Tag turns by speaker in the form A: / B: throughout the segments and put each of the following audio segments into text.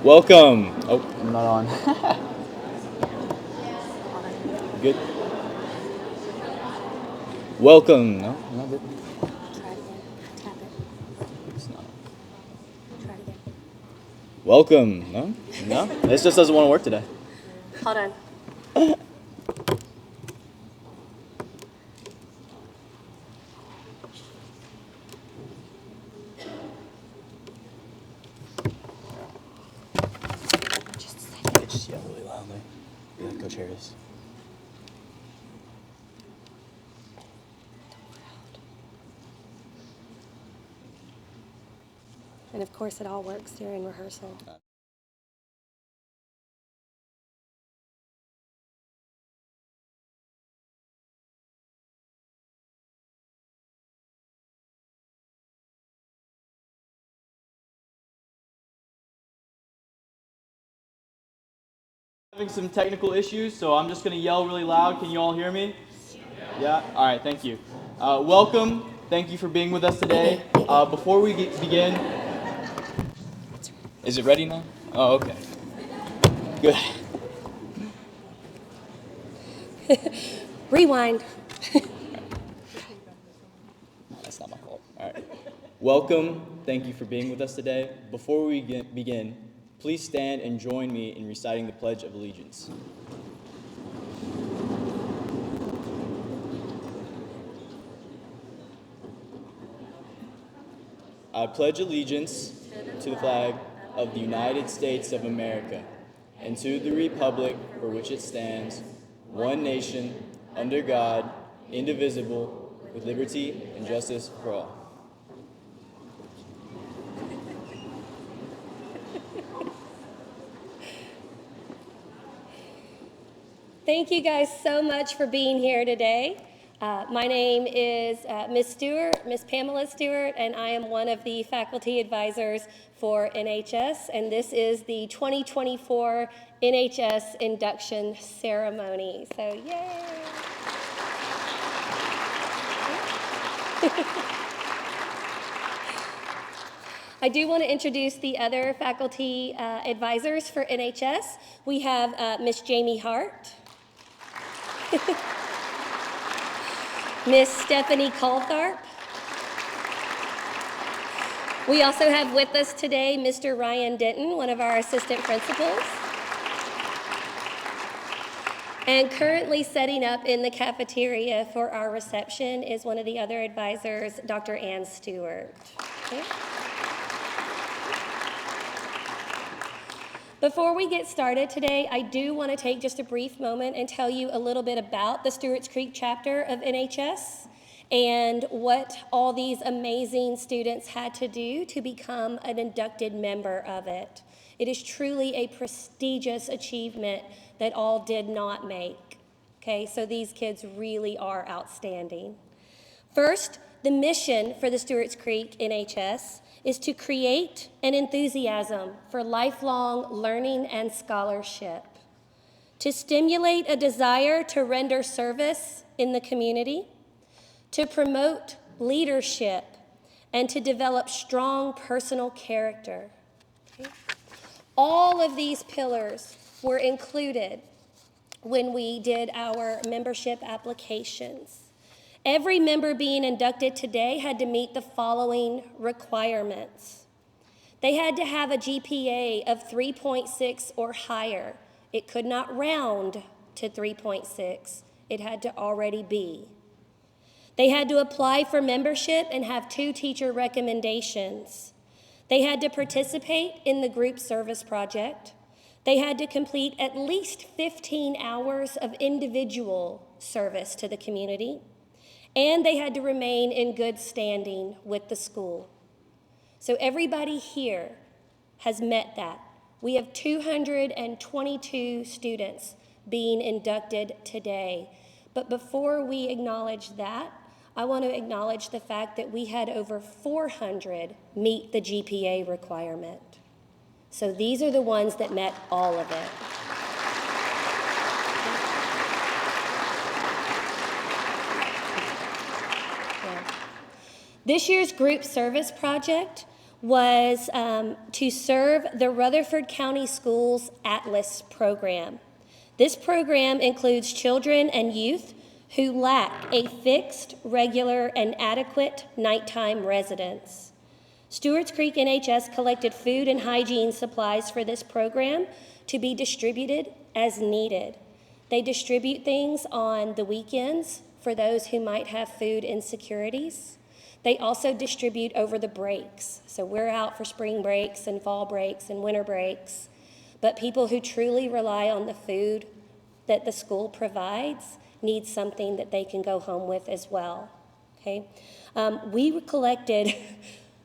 A: Welcome. Oh, I'm not on. Good. Welcome. No, not good.
B: Try it again. Tap it.
A: It's not.
B: Try it again.
A: Welcome. No, no. This just doesn't want to work today.
B: Hold on. Just a second.
A: I just yell really loudly. Be like Coach Harris.
B: And of course, it all works during rehearsal.
A: Having some technical issues, so I'm just going to yell really loud. Can you all hear me? Yeah? All right, thank you. Welcome. Thank you for being with us today. Before we begin, is it ready now? Oh, okay. Good.
B: Rewind.
A: That's not my fault. All right. Welcome. Thank you for being with us today. Before we begin, please stand and join me in reciting the Pledge of Allegiance. I pledge allegiance to the flag of the United States of America and to the republic for which it stands, one nation, under God, indivisible, with liberty and justice for all.
B: Thank you guys so much for being here today. My name is Miss Stewart, Miss Pamela Stewart, and I am one of the faculty advisors for NHS, and this is the 2024 NHS induction ceremony. So, yay! I do want to introduce the other faculty advisors for NHS. We have Miss Jamie Hart, Miss Stephanie Coltharp. We also have with us today Mr. Ryan Denton, one of our assistant principals. And currently setting up in the cafeteria for our reception is one of the other advisors, Dr. Ann Stewart. Okay. Before we get started today, I do want to take just a brief moment and tell you a little bit about the Stewarts Creek chapter of NHS and what all these amazing students had to do to become an inducted member of it. It is truly a prestigious achievement that all did not make. Okay, so these kids really are outstanding. First, the mission for the Stewarts Creek NHS is to create an enthusiasm for lifelong learning and scholarship, to stimulate a desire to render service in the community, to promote leadership, and to develop strong personal character. Okay? All of these pillars were included when we did our membership applications. Every member being inducted today had to meet the following requirements. They had to have a GPA of 3.6 or higher. It could not round to 3.6. It had to already be. They had to apply for membership and have 2 teacher recommendations. They had to participate in the group service project. They had to complete at least 15 hours of individual service to the community. And they had to remain in good standing with the school. So everybody here has met that. We have 222 students being inducted today. But before we acknowledge that, I want to acknowledge the fact that we had over 400 meet the GPA requirement. So these are the ones that met all of it. This year's group service project was to serve the Rutherford County Schools Atlas program. This program includes children and youth who lack a fixed, regular, and adequate nighttime residence. Stewarts Creek NHS collected food and hygiene supplies for this program to be distributed as needed. They distribute things on the weekends for those who might have food insecurities. They also distribute over the breaks. So we're out for spring breaks and fall breaks and winter breaks. But people who truly rely on the food that the school provides need something that they can go home with as well. Okay? We collected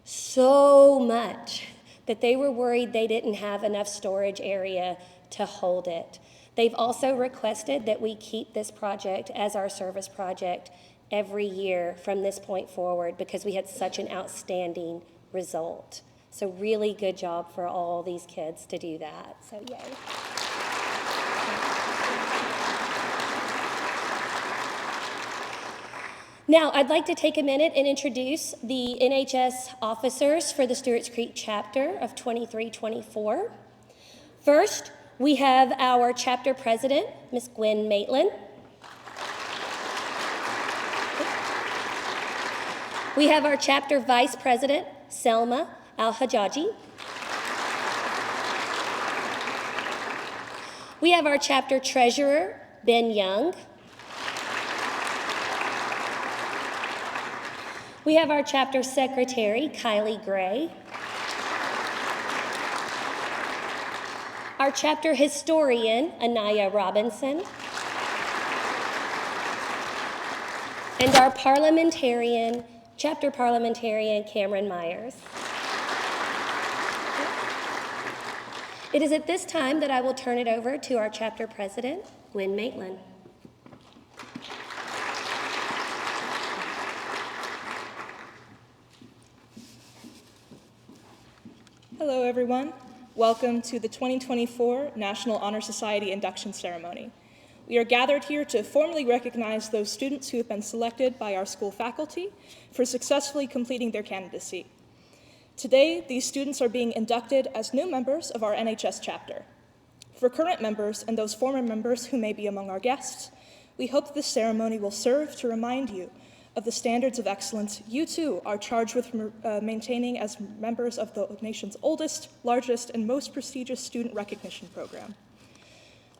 B: so much that they were worried they didn't have enough storage area to hold it. They've also requested that we keep this project as our service project every year from this point forward because we had such an outstanding result. So really good job for all these kids to do that. So yay. Now, I'd like to take a minute and introduce the NHS officers for the Stewarts Creek chapter of 2324. First, we have our chapter president, Ms. Gwen Maitland. We have our chapter vice president, Selma Al-Hajaji. We have our chapter treasurer, Ben Young. We have our chapter secretary, Kylie Gray. Our chapter historian, Anaya Robinson. And our chapter parliamentarian, Cameron Myers. It is at this time that I will turn it over to our chapter president, Gwen Maitland.
C: Hello, everyone. Welcome to the 2024 National Honor Society Induction Ceremony. We are gathered here to formally recognize those students who have been selected by our school faculty for successfully completing their candidacy. Today, these students are being inducted as new members of our NHS chapter. For current members and those former members who may be among our guests, we hope this ceremony will serve to remind you of the standards of excellence you too are charged with maintaining as members of the nation's oldest, largest, and most prestigious student recognition program.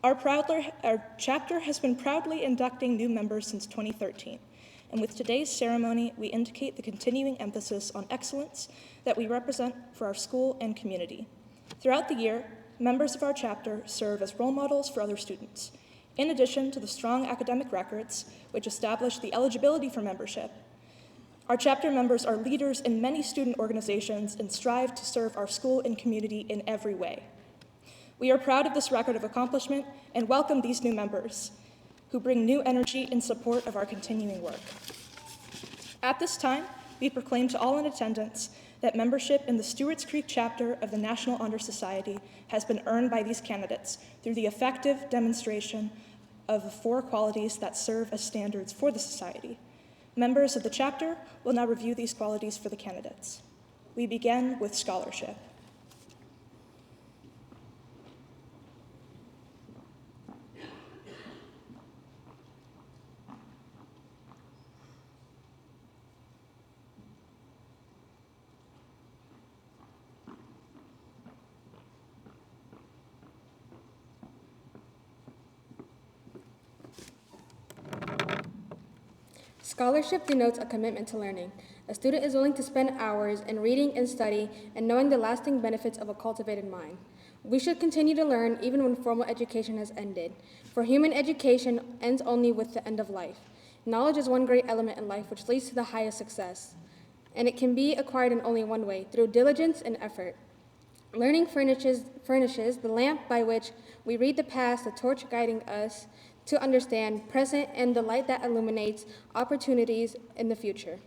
C: Our chapter has been proudly inducting new members since 2013, and with today's ceremony, we indicate the continuing emphasis on excellence that we represent for our school and community. Throughout the year, members of our chapter serve as role models for other students, in addition to the strong academic records which establish the eligibility for membership. Our chapter members are leaders in many student organizations and strive to serve our school and community in every way. We are proud of this record of accomplishment and welcome these new members who bring new energy in support of our continuing work. At this time, we proclaim to all in attendance that membership in the Stewarts Creek chapter of the National Honor Society has been earned by these candidates through the effective demonstration of the 4 qualities that serve as standards for the society. Members of the chapter will now review these qualities for the candidates. We begin with scholarship.
D: Scholarship denotes a commitment to learning. A student is willing to spend hours in reading and study and knowing the lasting benefits of a cultivated mind. We should continue to learn even when formal education has ended, for human education ends only with the end of life. Knowledge is one great element in life which leads to the highest success, and it can be acquired in only one way, through diligence and effort. Learning furnishes the lamp by which we read the past, the torch guiding us to understand present, and the light that illuminates opportunities in the future.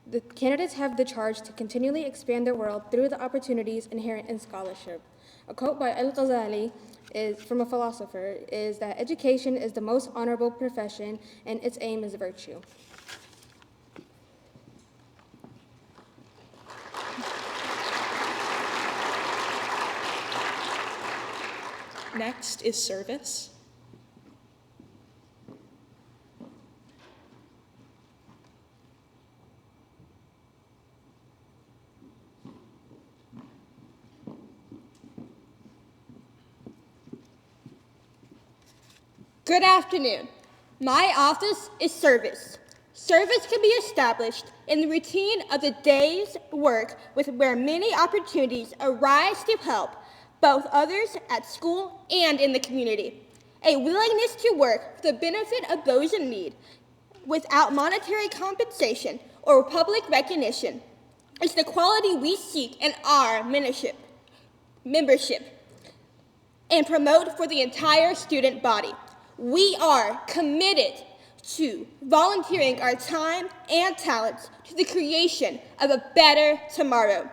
D: The candidates have the charge to continually expand their world through the opportunities inherent in scholarship. A quote by Al-Ghazali from a philosopher is that education is the most honorable profession and its aim is virtue.
C: Next is service.
E: Good afternoon. My office is service. Service can be established in the routine of the day's work with where many opportunities arise to help both others at school and in the community. A willingness to work for the benefit of those in need without monetary compensation or public recognition is the quality we seek in our membership and promote for the entire student body. We are committed to volunteering our time and talents to the creation of a better tomorrow.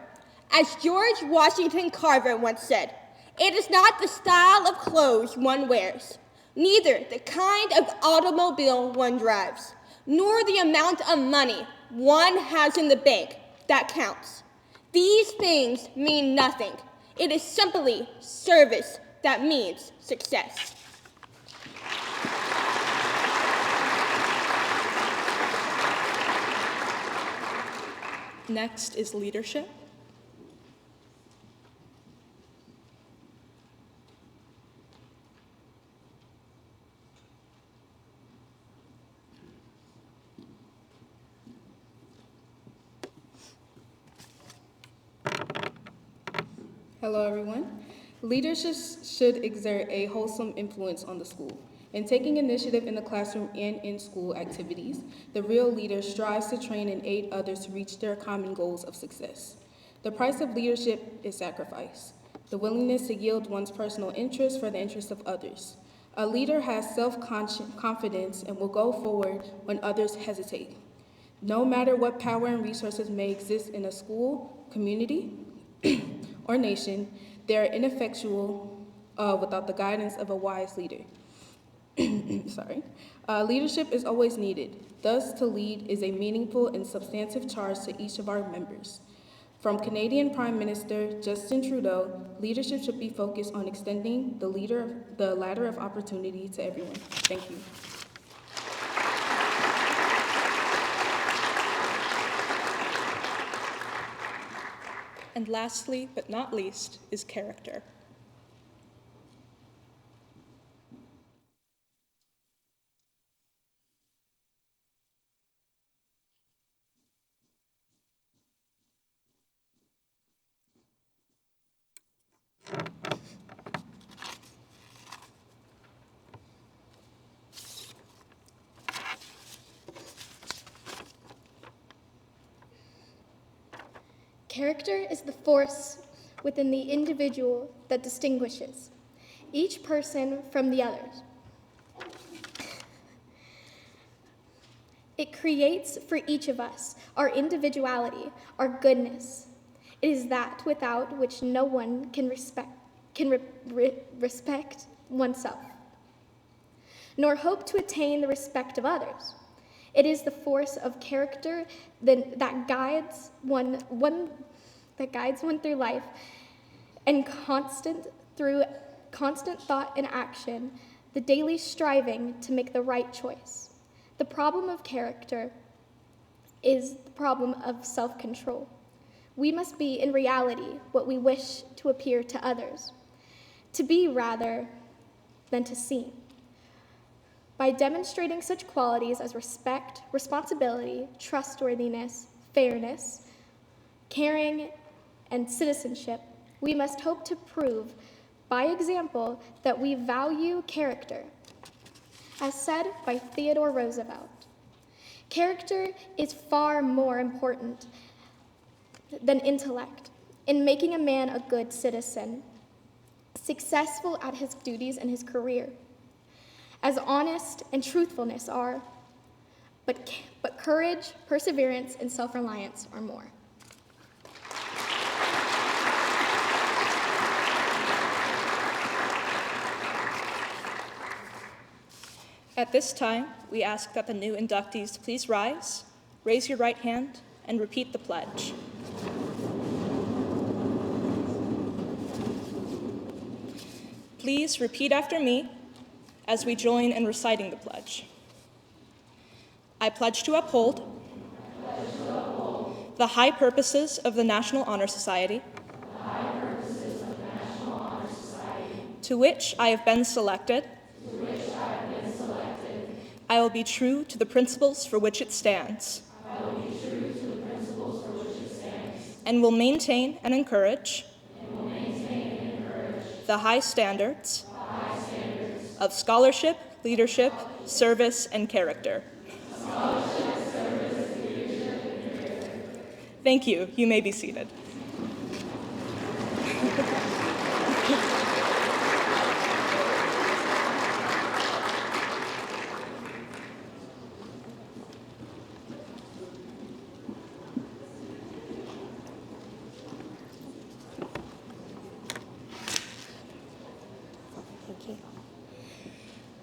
E: As George Washington Carver once said, "It is not the style of clothes one wears, neither the kind of automobile one drives, nor the amount of money one has in the bank that counts. These things mean nothing. It is simply service that means success."
C: Next is leadership.
F: Hello, everyone. Leadership should exert a wholesome influence on the school. In taking initiative in the classroom and in school activities, the real leader strives to train and aid others to reach their common goals of success. The price of leadership is sacrifice, the willingness to yield one's personal interests for the interests of others. A leader has self-confidence and will go forward when others hesitate. No matter what power and resources may exist in a school, community, or nation, they are ineffectual without the guidance of a wise leader. Leadership is always needed. Thus, to lead is a meaningful and substantive charge to each of our members. From Canadian Prime Minister Justin Trudeau, leadership should be focused on extending the ladder of opportunity to everyone. Thank you.
C: And lastly, but not least, is character.
G: Character is the force within the individual that distinguishes each person from the others. It creates for each of us our individuality, our goodness. It is that without which no one can respect oneself, nor hope to attain the respect of others. It is the force of character that guides one through life, and through constant thought and action, the daily striving to make the right choice. The problem of character is the problem of self-control. We must be in reality what we wish to appear to others, to be rather than to seem. By demonstrating such qualities as respect, responsibility, trustworthiness, fairness, caring, and citizenship, we must hope to prove by example that we value character. As said by Theodore Roosevelt, character is far more important than intellect in making a man a good citizen, successful at his duties and his career, as honest and truthfulness are, but courage, perseverance, and self-reliance are more.
C: At this time, we ask that the new inductees please rise, raise your right hand, and repeat the pledge. please repeat after me as we join in reciting the pledge. I pledge to uphold the high purposes of the National Honor Society, to which I have been selected. I will be true to the principles for which it stands. And will maintain and encourage the high standards of scholarship, leadership, service, and character. Thank you. You may be seated.
B: Thank you.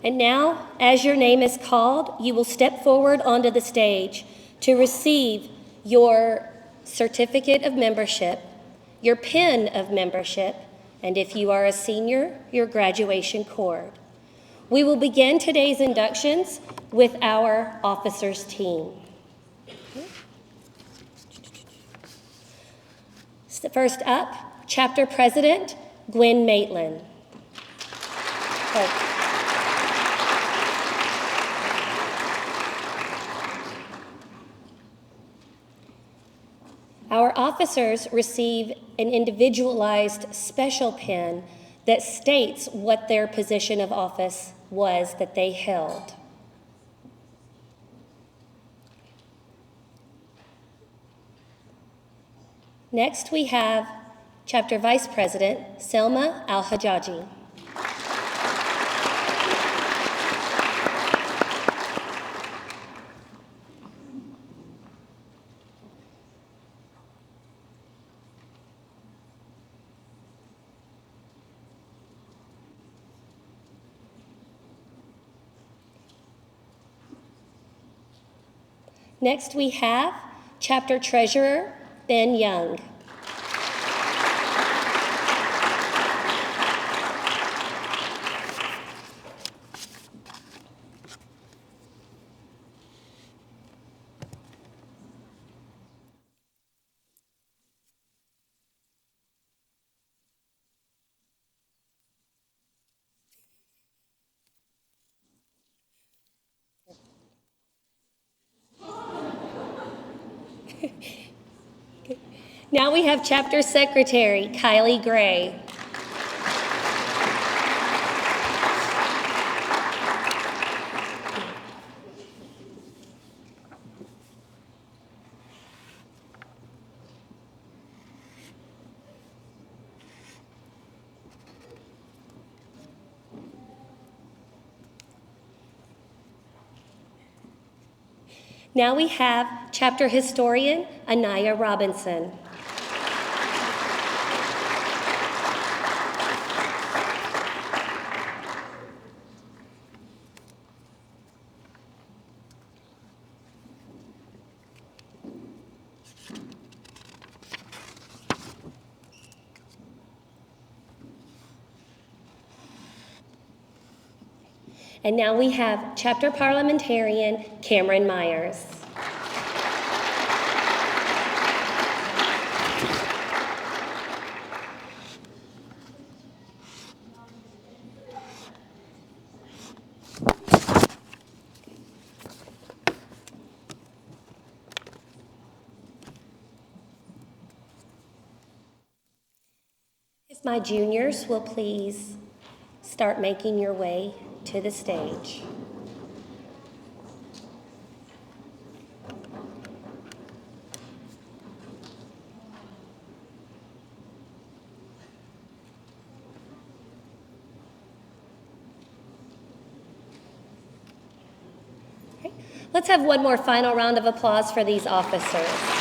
B: And now, as your name is called, you will step forward onto the stage to receive your certificate of membership, your pin of membership, and if you are a senior, your graduation cord. We will begin today's inductions with our officers team. First up, Chapter President Gwen Maitland. Our officers receive an individualized special pin that states what their position of office was that they held. Next, we have Chapter Vice President Selma Al-Hajaji. Next, we have Chapter Treasurer Ben Young. Now we have Chapter Secretary Kylie Gray. Now we have Chapter Historian Anaya Robinson. And now we have Chapter Parliamentarian Cameron Myers. If my juniors will please start making your way to the stage. Okay. Let's have one more final round of applause for these officers.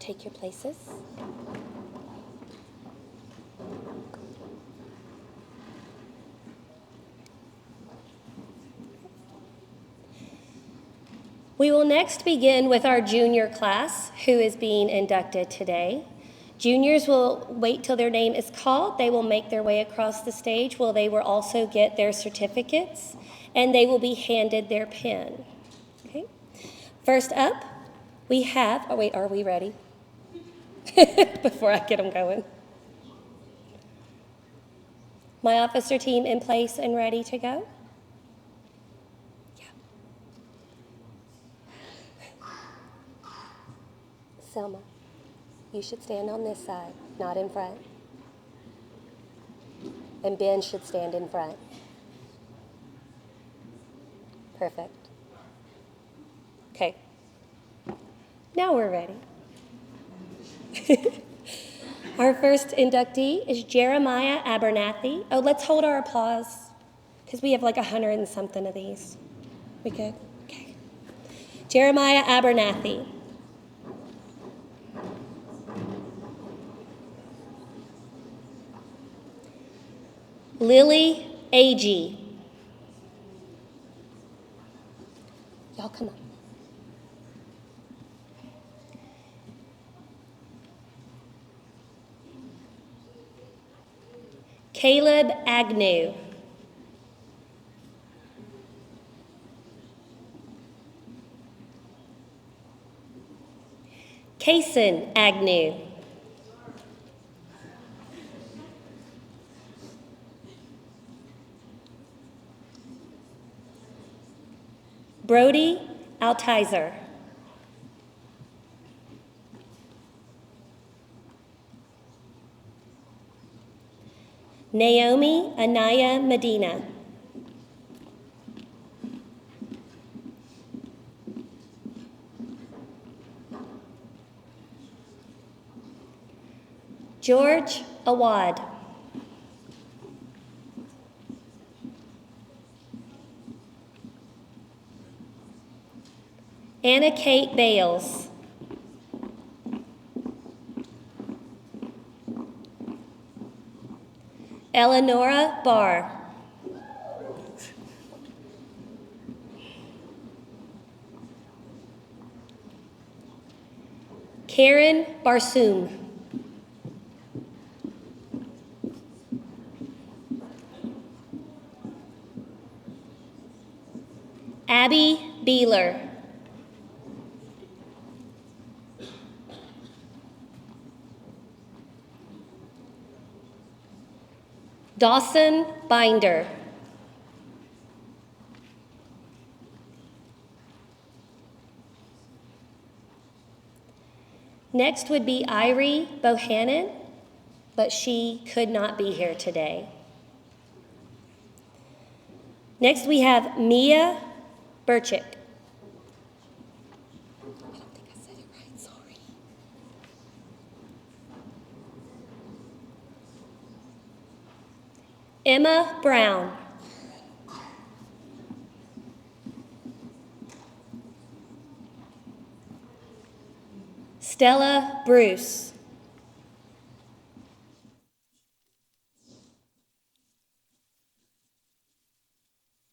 B: take your places. We will next begin with our junior class, who is being inducted today. Juniors will wait till their name is called. They will make their way across the stage where they will also get their certificates, and they will be handed their pen. Okay. First up, we have, oh wait, are we ready? Before I get them going. My officer team in place and ready to go? Yeah. Selma, you should stand on this side, not in front. And Ben should stand in front. Perfect. Okay. Now we're ready. Our first inductee is Jeremiah Abernathy. Oh, let's hold our applause, because we have like 100 and something of these. We good? Okay. Jeremiah Abernathy. Lily Agee. Y'all come on. Caleb Agnew. Kason Agnew. Brody Altizer. Naomi Anaya Medina. George Awad. Anna Kate Bales. Eleonora Barr. Karen Barsoom. Abby Beeler. Dawson Binder. Next would be Irie Bohannon, but she could not be here today. Next we have Mia Burchick. I don't think I said it right, sorry. Emma Brown. Stella Bruce.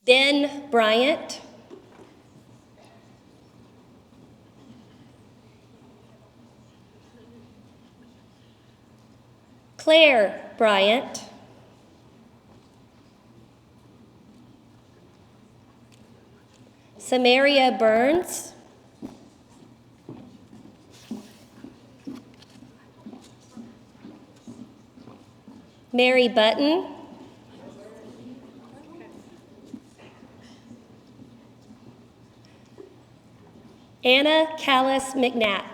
B: Ben Bryant. Claire Bryant. Samaria Burns. Mary Button. Anna Callis McNatt.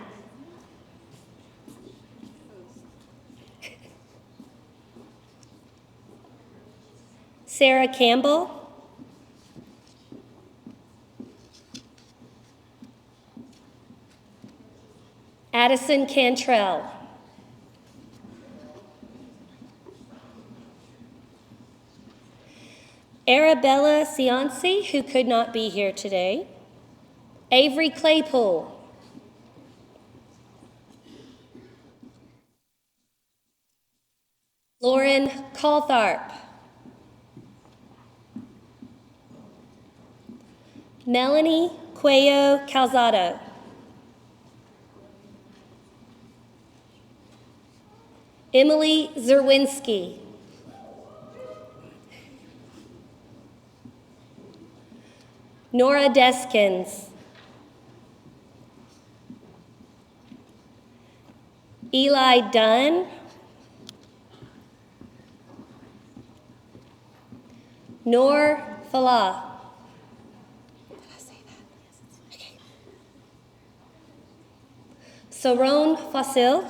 B: Sarah Campbell. Addison Cantrell. Arabella Cianci, who could not be here today. Avery Claypool. Lauren Caltharp. Melanie Cuello Calzado. Emily Zerwinski. Nora Deskins. Eli Dunn. Noor Falah. Saron Fasil.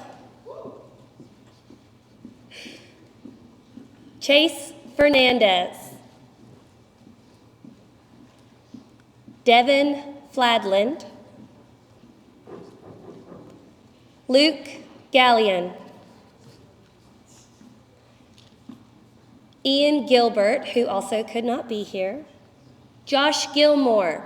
B: Chase Fernandez. Devin Fladland. Luke Gallion. Ian Gilbert, who also could not be here. Josh Gilmore.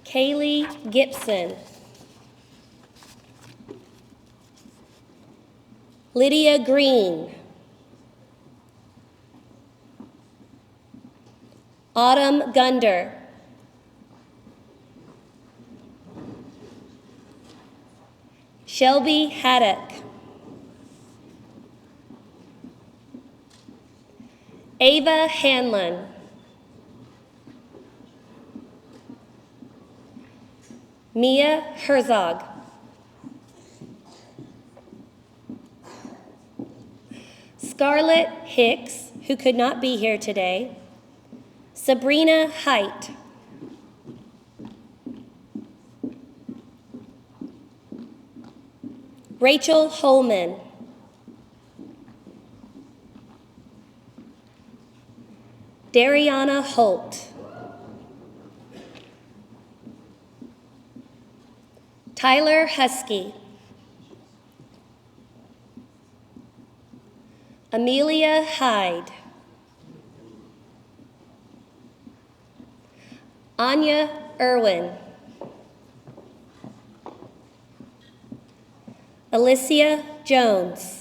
B: Kaylee Gibson. Lydia Green. Autumn Gunder. Shelby Haddock. Ava Hanlon. Mia Herzog. Scarlett Hicks, who could not be here today. Sabrina Height. Rachel Holman. Dariana Holt. Tyler Husky. Amelia Hyde. Anya Irwin. Alicia Jones.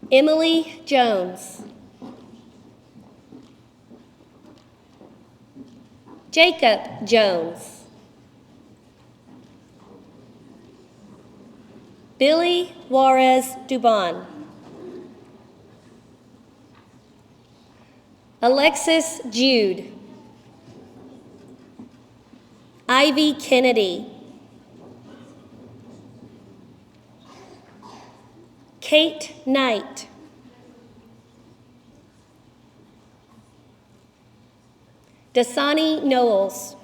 B: Emily Jones. Jacob Jones. Billy Juarez Dubon. Alexis Jude. Ivy Kennedy. Kate Knight. Dasani Knowles.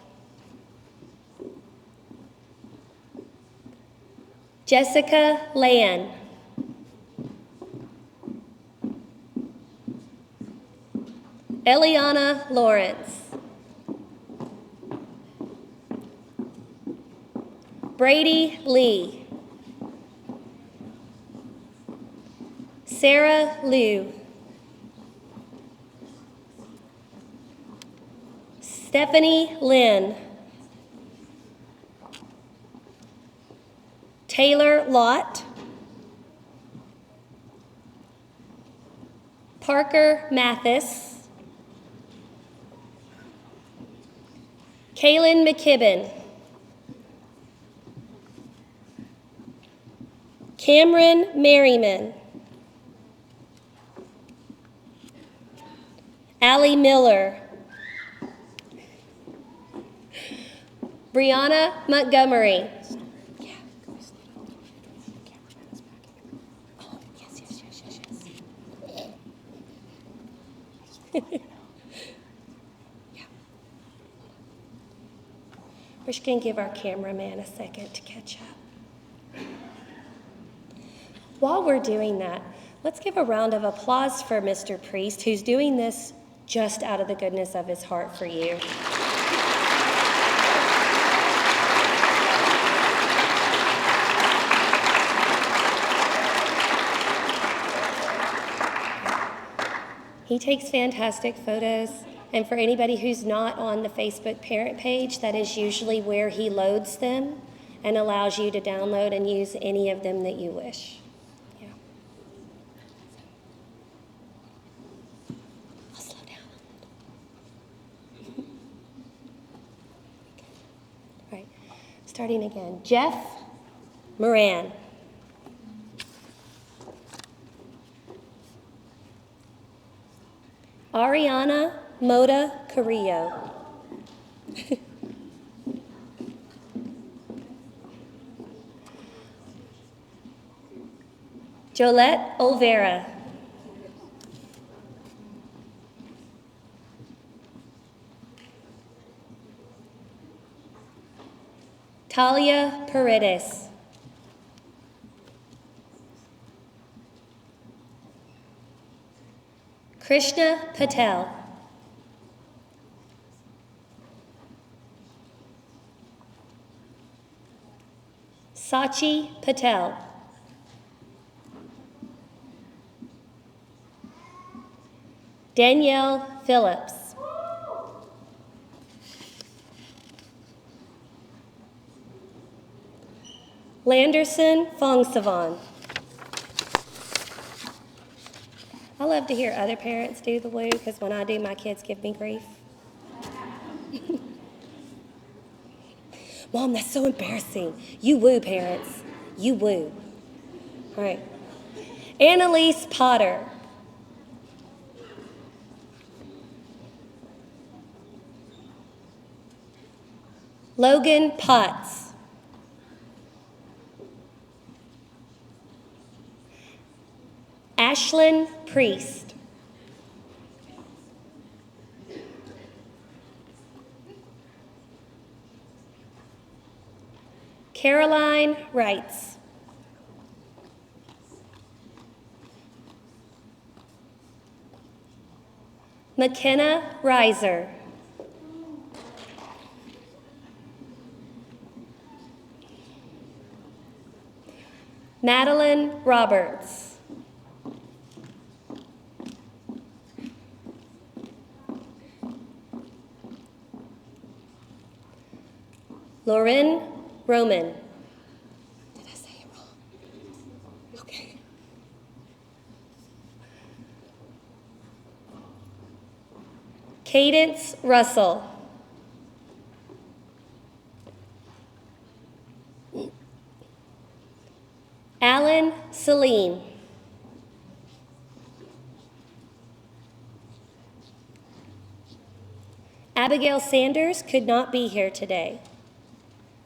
B: Jessica Lan. Eliana Lawrence. Brady Lee. Sarah Liu. Stephanie Lynn. Taylor Lott. Parker Mathis. Kaylin McKibben. Cameron Merriman. Allie Miller. Brianna Montgomery. We're just going to give our cameraman a second to catch up. While we're doing that, let's give a round of applause for Mr. Priest, who's doing this just out of the goodness of his heart for you. He takes fantastic photos, And for anybody who's not on the Facebook parent page, that is usually where he loads them and allows you to download and use any of them that you wish. Yeah. I'll slow down. All right, starting again. Jeff Moran. Ariana Moda Carrillo. Jolette Olvera. Talia Paredes. Krishna Patel. Sachi Patel. Danielle Phillips. Landerson Fongsavan. I love to hear other parents do the woo, because when I do, my kids give me grief. Mom, that's so embarrassing. You woo, parents. You woo. All right. Annalise Potter. Logan Potts. Ashlyn Priest. Caroline Wrights. McKenna Reiser. Madeline Roberts. Lauren Roman. Did I say it wrong? Okay. Cadence Russell. Alan Celine. Abigail Sanders could not be here today.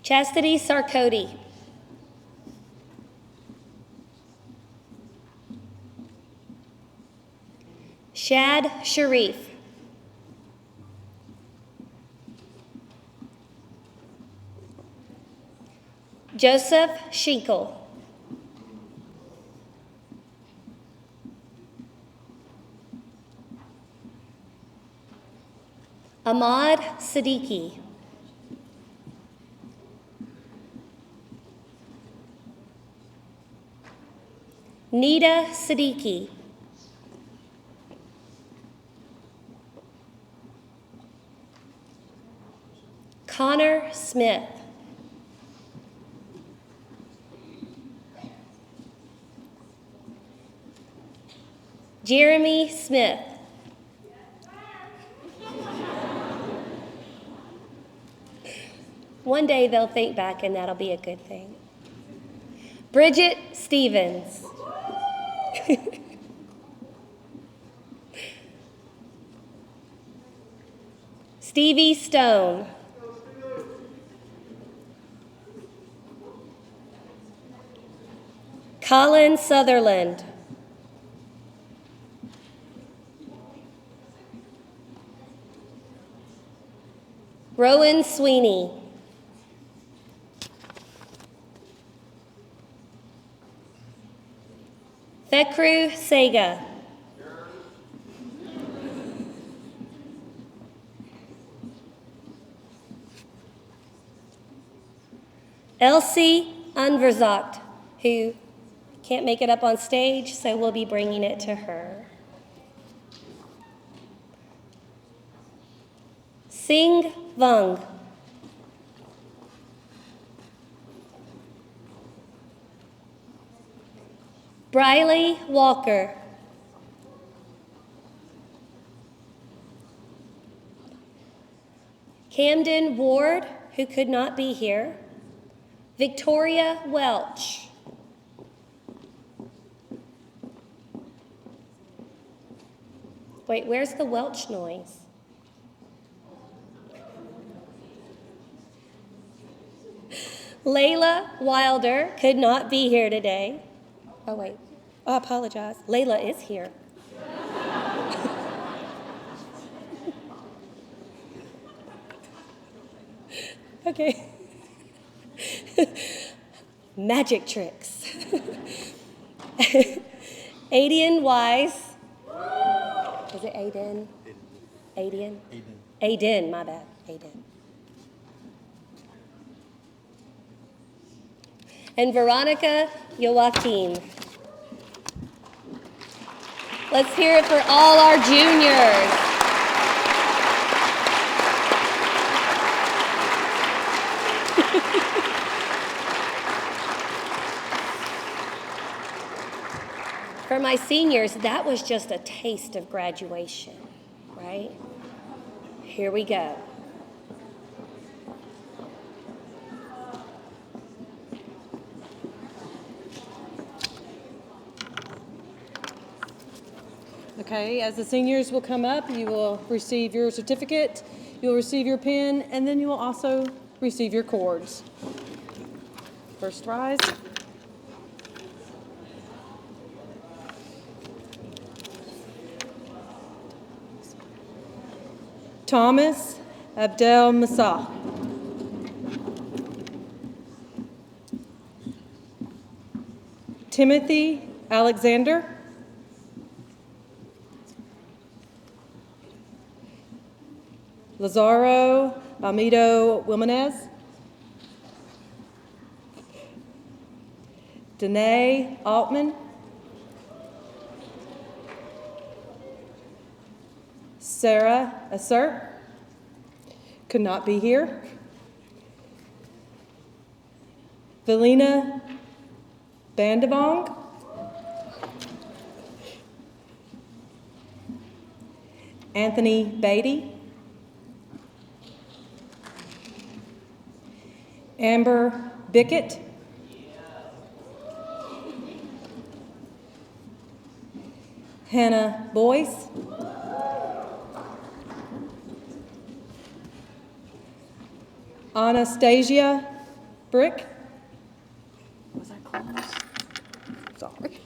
B: Chastity Sarkody. Shad Sharif. Joseph Schinkel. Ahmad Siddiqui. Nita Siddiqui. Connor Smith. Jeremy Smith. One day they'll think back and that'll be a good thing. Bridget Stevens. Stevie Stone. Colin Sutherland. Rowan Sweeney. Thekru Sega. Elsie Unverzagt, who can't make it up on stage, so we'll be bringing it to her. Sing Vung. Briley Walker. Camden Ward, who could not be here. Victoria Welch. Wait, where's the Welch noise? Layla Wilder could not be here today. Oh, wait. I apologize. Layla is here. Okay. Magic tricks. Aiden Wise. Is it Aiden? Aiden? Aiden, my bad. Aiden. And Veronica Joachim. Let's hear it for all our juniors. For my seniors, that was just a taste of graduation, right? Here we go.
H: Okay, as the seniors will come up, you will receive your certificate, you'll receive your pen, and then you will also receive your cords. First rise. Thomas Abdel Massa. Timothy Alexander. Lazaro Almedo Wilmanez. Danae Altman. Sarah Assert. Could not be here. Velina Bandavong. Anthony Beatty. Amber Bickett. Hannah Boyce. Anastasia Brick. Was I close? Sorry.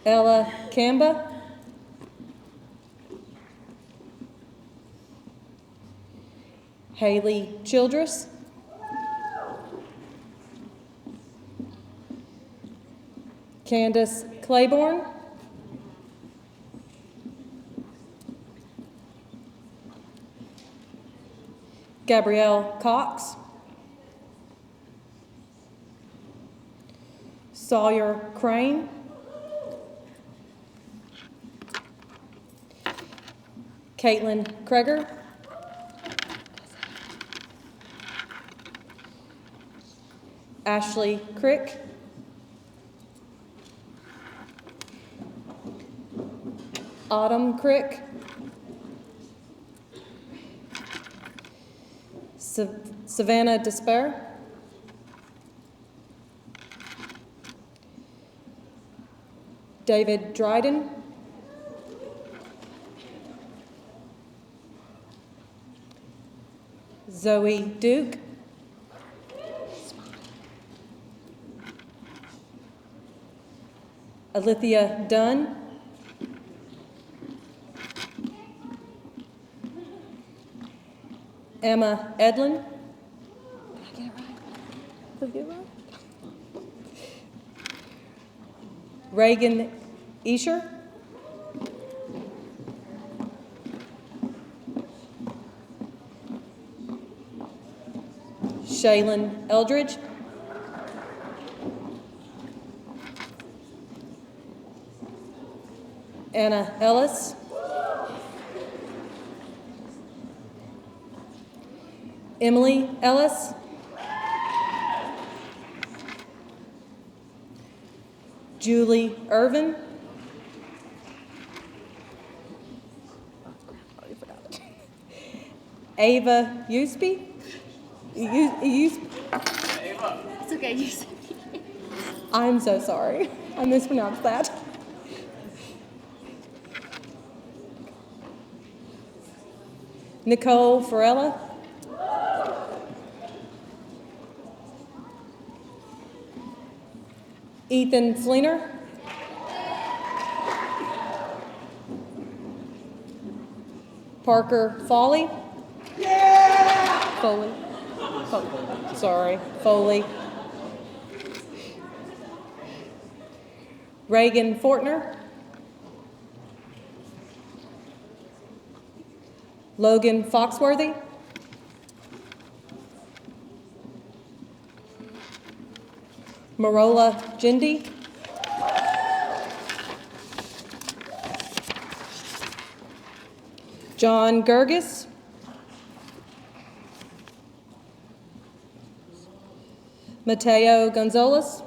H: Ella Kamba. Haley Childress. Candace Claiborne. Gabrielle Cox. Sawyer Crane. Caitlin Kreger. Ashley Crick. Autumn Crick. Savannah Despair. David Dryden. Zoe Duke. Alithia Dunn. Emma Edlin. Did I get it right? Did I get it right? Reagan Escher. Shaylin Eldridge. Anna Ellis. Emily Ellis. Julie Irvin. Ava Usby.
G: It's okay, you said
H: I'm so sorry. I mispronounced that. Nicole Farella. Ethan Fleener. Parker Foley. Foley. Sorry, Foley. Reagan Fortner. Logan Foxworthy. Marola Jindy. John Gergis. Mateo Gonzalez.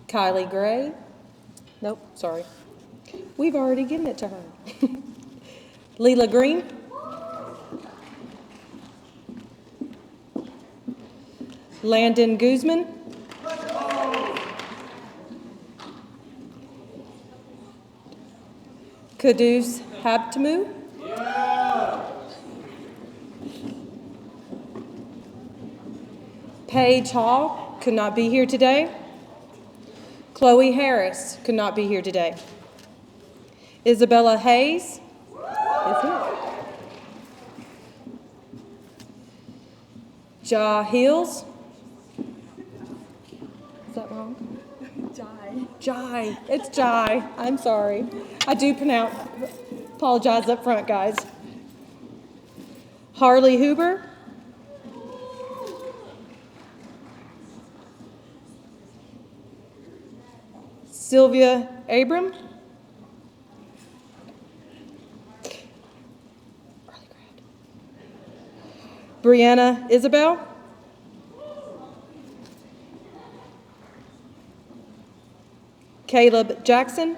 H: Kylie Gray. Nope, sorry. We've already given it to her. Leela Green. Landon Guzman. Kudus Habtamu. Paige Hall could not be here today. Chloe Harris could not be here today. Isabella Hayes is here. Ja Hills. Is that wrong? Jai. It's Jai. I'm sorry. I do apologize up front, guys. Harley Huber. Sylvia Abram. Brianna Isabel. Caleb Jackson.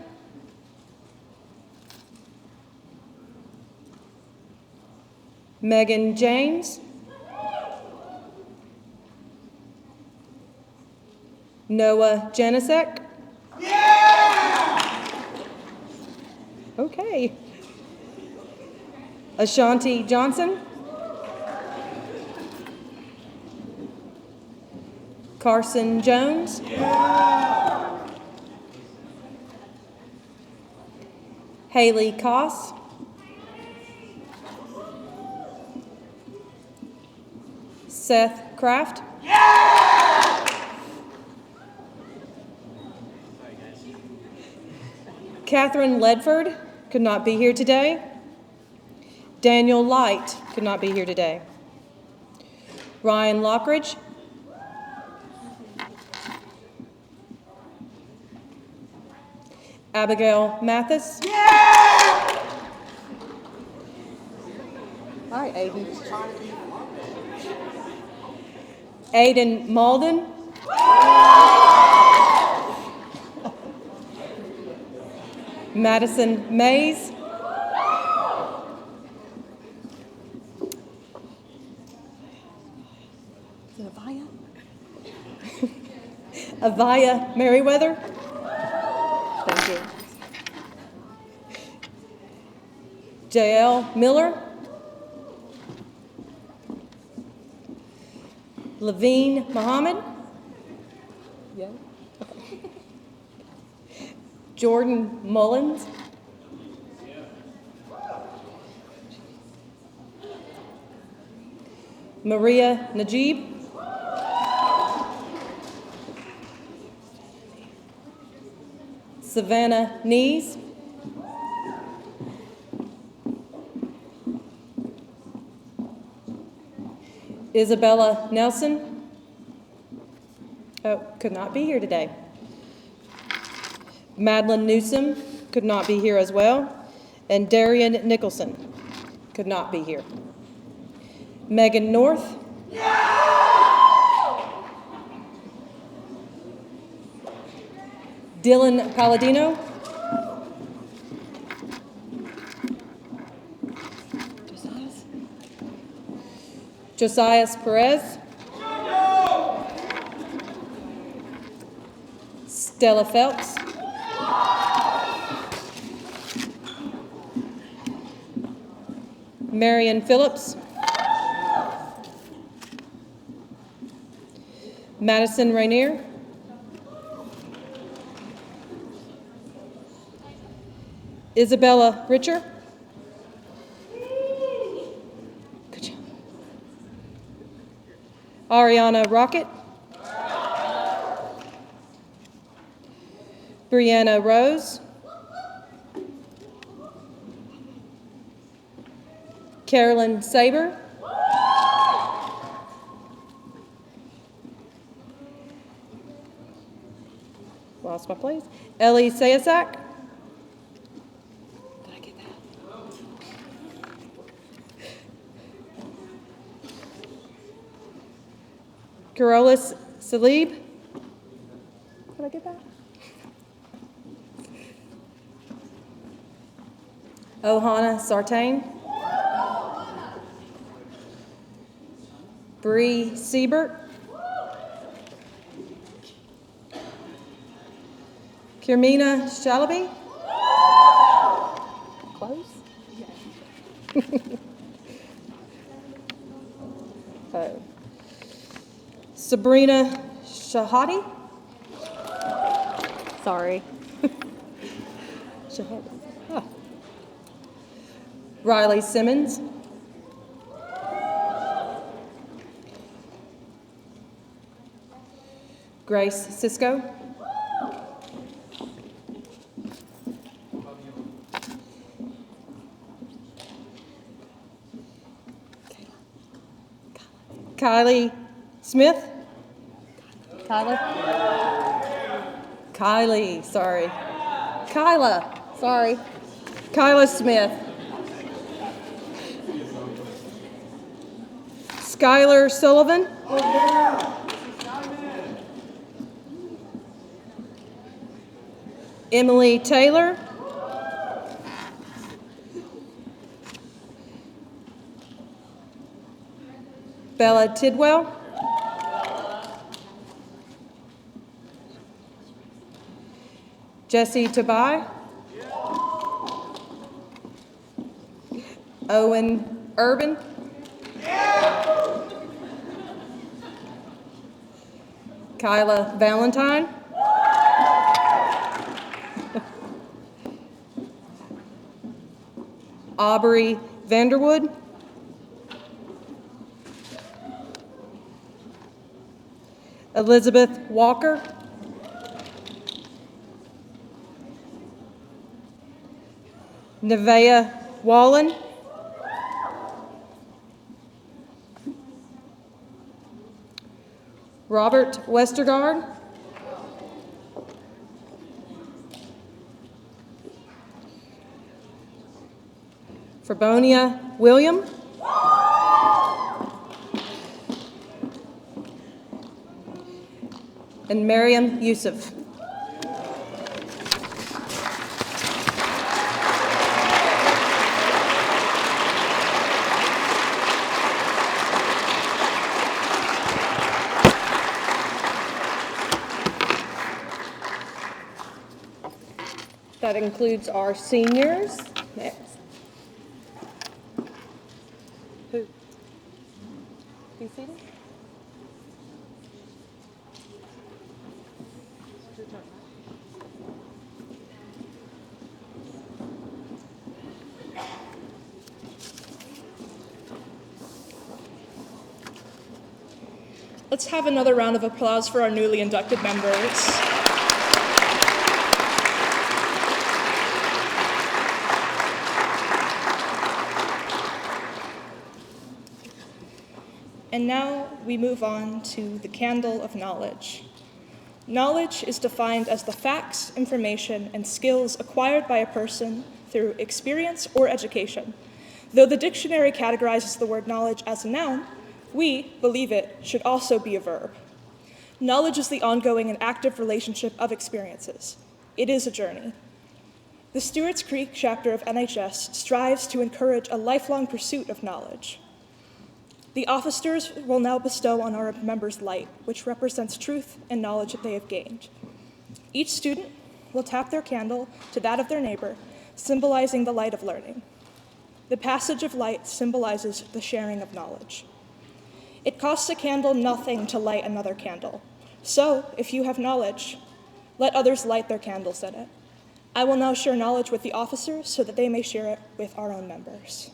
H: Megan James. Noah Janisek. Okay. Ashanti Johnson. Carson Jones. Haley Koss. Seth Kraft. Catherine Ledford could not be here today. Daniel Light could not be here today. Ryan Lockridge. Abigail Mathis. Hi, Aiden. Aiden Malden. Madison Mays. Is it Avaya? Avaya Merriweather. Thank you. Jael Miller. Levine Muhammad. Yeah. Okay. Jordan Mullins. Maria Najib. Savannah Nees. Isabella Nelson. Oh, could not be here today. Madeline Newsom could not be here as well. And Darian Nicholson could not be here. Megan North. Dylan Palladino. Josias Perez. Stella Phelps. Marion Phillips. Madison Rainier. Isabella Richer. Good job. Ariana Rocket. Brianna Rose. Carolyn Saber. Lost my place. Ellie Sayasak. Did I get that? Carolis Salib. Did I get that? Ohana Sartain. Bree Siebert. Kirmina Shalaby. Close. Sabrina Shahadi. Sorry. Shahadi. Ah. Riley Simmons. Grace Cisco. Kylie Smith. Kylie, sorry. Kyla Smith. Skylar Sullivan. Emily Taylor. Bella Tidwell. Jesse Tabai. Owen Urban. Kyla Valentine. Aubrey Vanderwood. Elizabeth Walker. Nevaeh Wallen. Robert Westergaard. Frabonia William. And Mariam Yusuf. That includes our seniors. Next. Who? Be seated.
C: Let's have another round of applause for our newly inducted members. And now we move on to the candle of knowledge. Knowledge is defined as the facts, information, and skills acquired by a person through experience or education. Though the dictionary categorizes the word knowledge as a noun, we believe it should also be a verb. Knowledge is the ongoing and active relationship of experiences. It is a journey. The Stewarts Creek chapter of NHS strives to encourage a lifelong pursuit of knowledge. The officers will now bestow on our members light, which represents truth and knowledge that they have gained. Each student will tap their candle to that of their neighbor, symbolizing the light of learning. The passage of light symbolizes the sharing of knowledge. It costs a candle nothing to light another candle. So, if you have knowledge, let others light their candles in it. I will now share knowledge with the officers so that they may share it with our own members.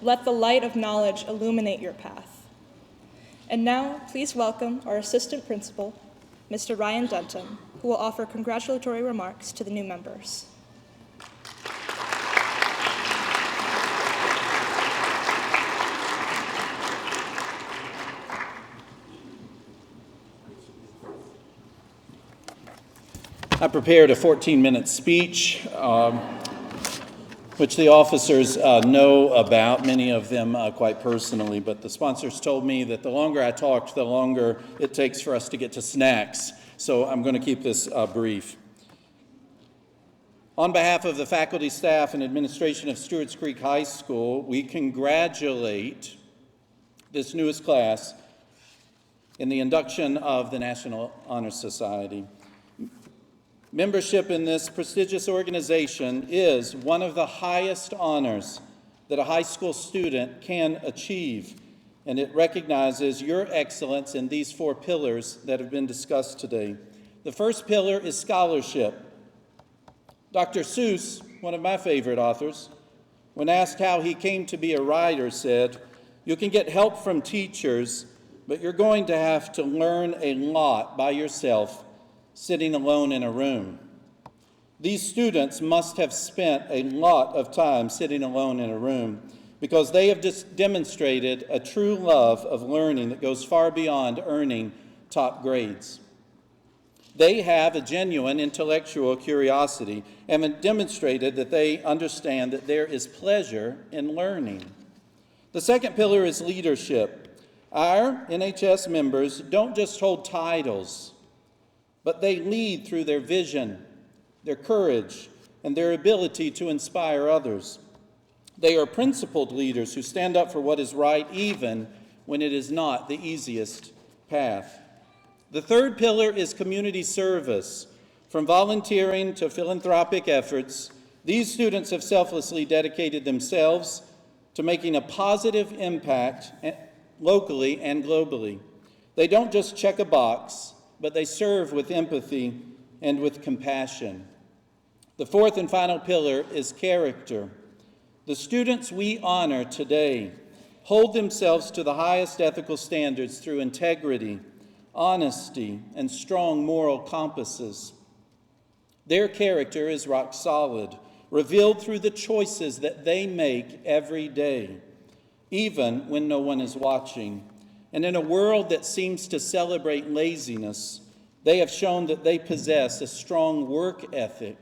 C: Let the light of knowledge illuminate your path. And now, please welcome our Assistant Principal, Mr. Ryan Denton, who will offer congratulatory remarks to the new members.
I: I prepared a 14-minute speech, which the officers know about, many of them quite personally, but the sponsors told me that the longer I talked, the longer it takes for us to get to snacks, so I'm going to keep this brief. On behalf of the faculty, staff, and administration of Stewarts Creek High School, we congratulate this newest class in the induction of the National Honor Society. Membership in this prestigious organization is one of the highest honors that a high school student can achieve, and it recognizes your excellence in these 4 pillars that have been discussed today. The first pillar is scholarship. Dr. Seuss, one of my favorite authors, when asked how he came to be a writer, said, "You can get help from teachers, but you're going to have to learn a lot by yourself, sitting alone in a room." These students must have spent a lot of time sitting alone in a room because they have just demonstrated a true love of learning that goes far beyond earning top grades. They have a genuine intellectual curiosity and have demonstrated that they understand that there is pleasure in learning. The second pillar is leadership. Our NHS members don't just hold titles, but they lead through their vision, their courage, and their ability to inspire others. They are principled leaders who stand up for what is right even when it is not the easiest path. The third pillar is community service. From volunteering to philanthropic efforts, these students have selflessly dedicated themselves to making a positive impact locally and globally. They don't just check a box, but they serve with empathy and with compassion. The fourth and final pillar is character. The students we honor today hold themselves to the highest ethical standards through integrity, honesty, and strong moral compasses. Their character is rock solid, revealed through the choices that they make every day, even when no one is watching. And in a world that seems to celebrate laziness, they have shown that they possess a strong work ethic.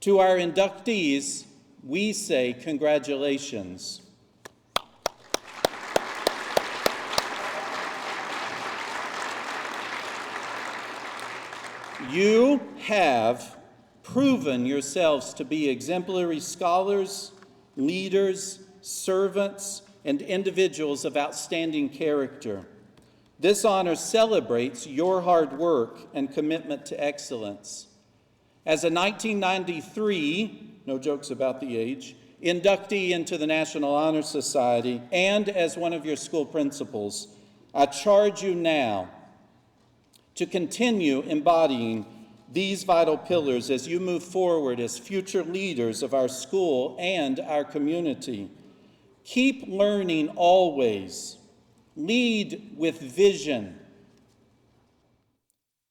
I: To our inductees, we say congratulations. You have proven yourselves to be exemplary scholars, leaders, servants, and individuals of outstanding character. This honor celebrates your hard work and commitment to excellence. As a 1993, no jokes about the age, inductee into the National Honor Society, and as one of your school principals, I charge you now to continue embodying these vital pillars as you move forward as future leaders of our school and our community. Keep learning always. Lead with vision.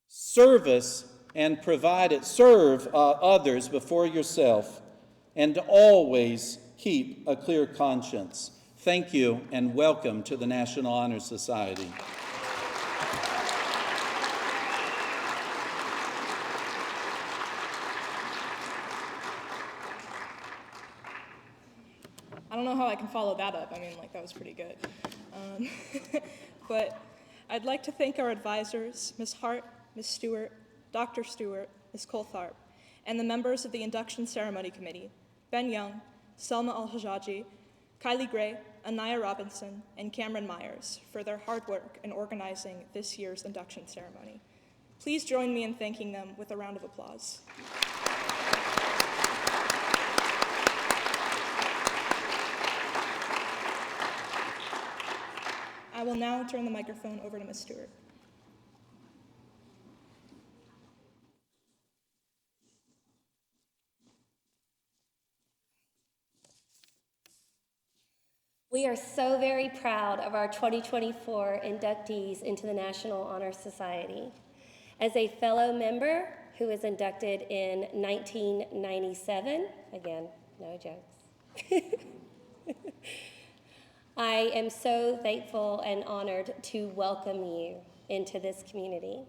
I: Service and provide it. Serve others before yourself. And always keep a clear conscience. Thank you and welcome to the National Honor Society.
C: I don't know how I can follow that up. I mean, that was pretty good. But I'd like to thank our advisors, Ms. Hart, Ms. Stewart, Dr. Stewart, Ms. Coltharp, and the members of the Induction Ceremony Committee, Ben Young, Selma Al-Hajaji, Kylie Gray, Anaya Robinson, and Cameron Myers for their hard work in organizing this year's induction ceremony. Please join me in thanking them with a round of applause. I will now turn the microphone over to Ms. Stewart.
B: We are so very proud of our 2024 inductees into the National Honor Society. As a fellow member who was inducted in 1997, again, no jokes, I am so thankful and honored to welcome you into this community.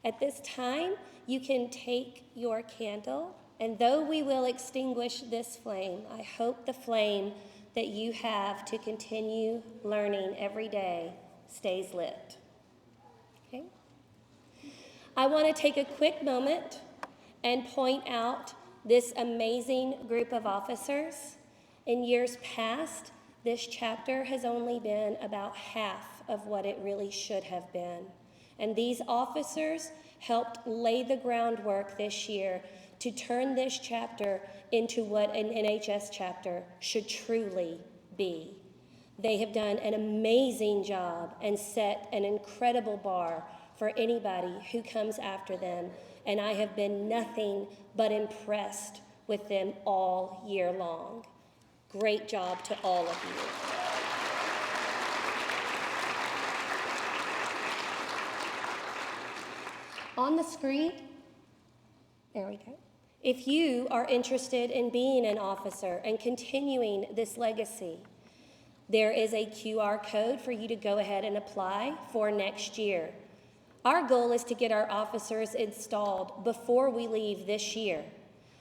B: At this time, you can take your candle, and though we will extinguish this flame, I hope the flame that you have to continue learning every day stays lit. Okay? I want to take a quick moment and point out this amazing group of officers. In years past, this chapter has only been about half of what it really should have been. And these officers helped lay the groundwork this year to turn this chapter into what an NHS chapter should truly be. They have done an amazing job and set an incredible bar for anybody who comes after them, and I have been nothing but impressed with them all year long. Great job to all of you. On the screen, there we go. If you are interested in being an officer and continuing this legacy, there is a QR code for you to go ahead and apply for next year. Our goal is to get our officers installed before we leave this year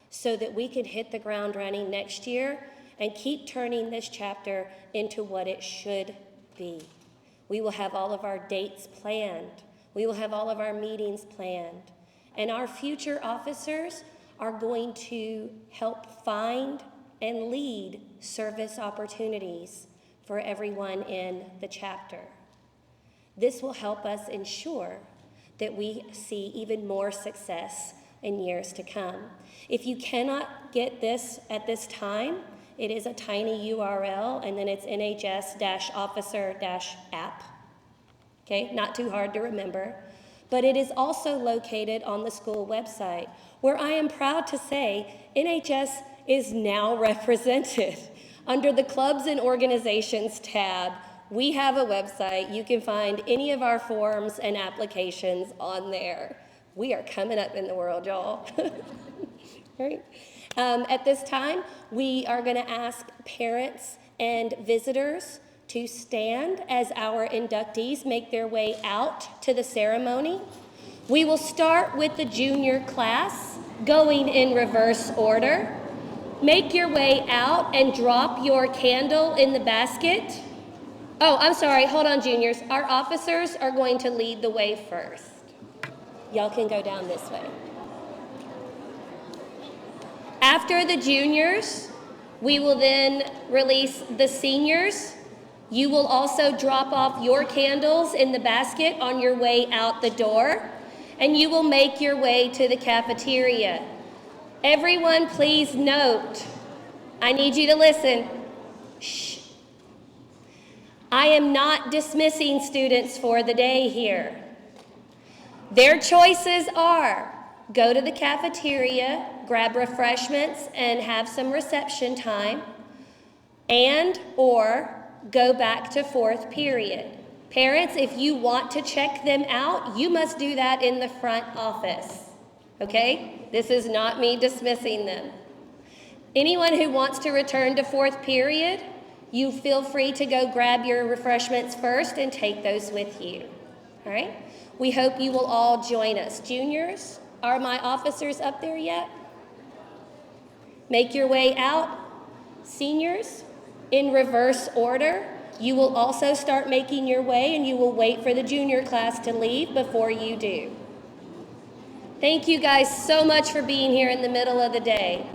B: so that we can hit the ground running next year and keep turning this chapter into what it should be. We will have all of our dates planned. We will have all of our meetings planned. And our future officers are going to help find and lead service opportunities for everyone in the chapter. This will help us ensure that we see even more success in years to come. If you cannot get this at this time, it is a tiny URL, and then it's NHS-officer-app. Okay, not too hard to remember. But it is also located on the school website, where I am proud to say NHS is now represented. Under the Clubs and Organizations tab, we have a website. You can find any of our forms and applications on there. We are coming up in the world, y'all. Right? At this time, we are going to ask parents and visitors to stand as our inductees make their way out to the ceremony. We will start with the junior class, going in reverse order. Make your way out and drop your candle in the basket. Oh, I'm sorry, hold on, juniors. Our officers are going to lead the way first. Y'all can go down this way. After the juniors, we will then release the seniors. You will also drop off your candles in the basket on your way out the door, and you will make your way to the cafeteria. Everyone, please note, I need you to listen. Shh. I am not dismissing students for the day here. Their choices are go to the cafeteria, grab refreshments, and have some reception time, and or go back to fourth period. Parents, if you want to check them out, you must do that in the front office, okay? This is not me dismissing them. Anyone who wants to return to fourth period, you feel free to go grab your refreshments first and take those with you, all right? We hope you will all join us. Juniors, are my officers up there yet? Make your way out. Seniors, in reverse order, you will also start making your way, and you will wait for the junior class to leave before you do. Thank you guys so much for being here in the middle of the day.